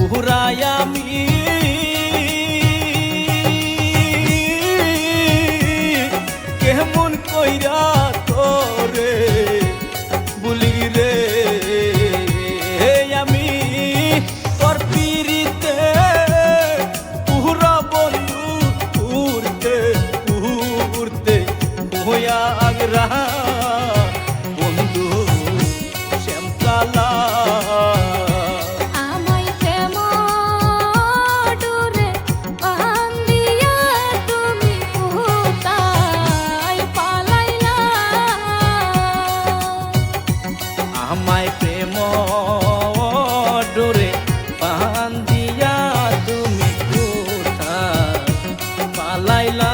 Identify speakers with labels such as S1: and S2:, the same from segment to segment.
S1: পুরাই আমি কেমন কইরা তোরে বলি রে আমি তোর পিরিতে পুরা বন্ধু উড়তে উড়তে হইয়া আগরা বন্ধু শ্যামকালা আমায় প্রেম ডোরে বান্ধিয়া তুমি কোথায় পালাইলা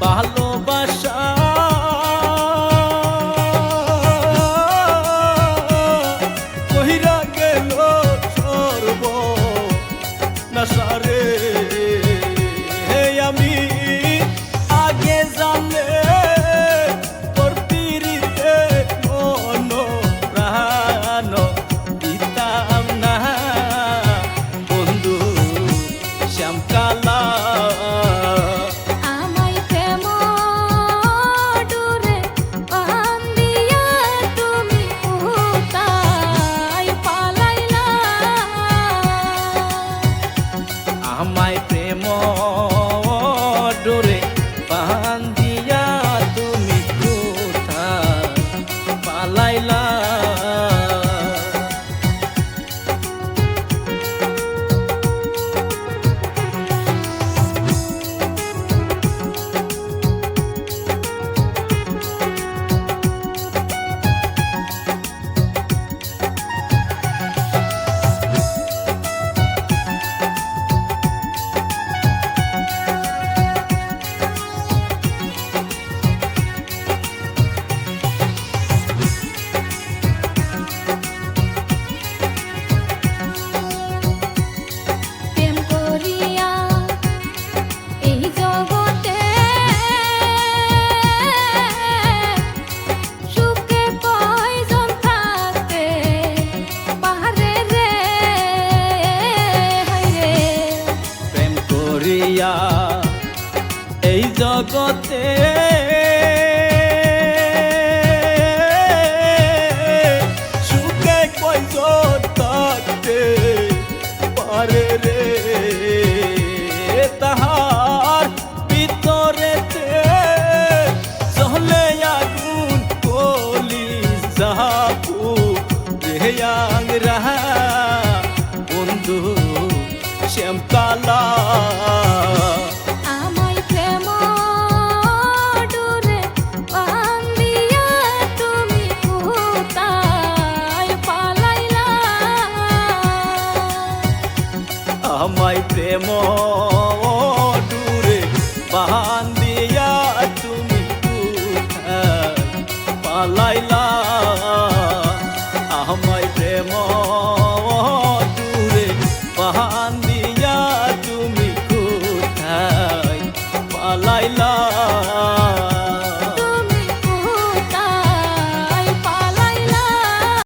S1: ভালোবাসা কহিরা গেল সর্ব নাসারে আমি আগে জানলে তোর পিরিতে মন প্রাণ দিতাম না বন্ধু শ্যামকালা আমায় প্রেম ডোরে বান্ধিয়া তুমি কোথায় পালাইলা এই জগতে সুখে কয়জন থাকতে পারে রে তাহার ভিতরেতে জ্বলে আগুন কলি যাপু রে আংরা বন্ধু শ্যামকালা আমায় প্রেম ডুরে বান্ধি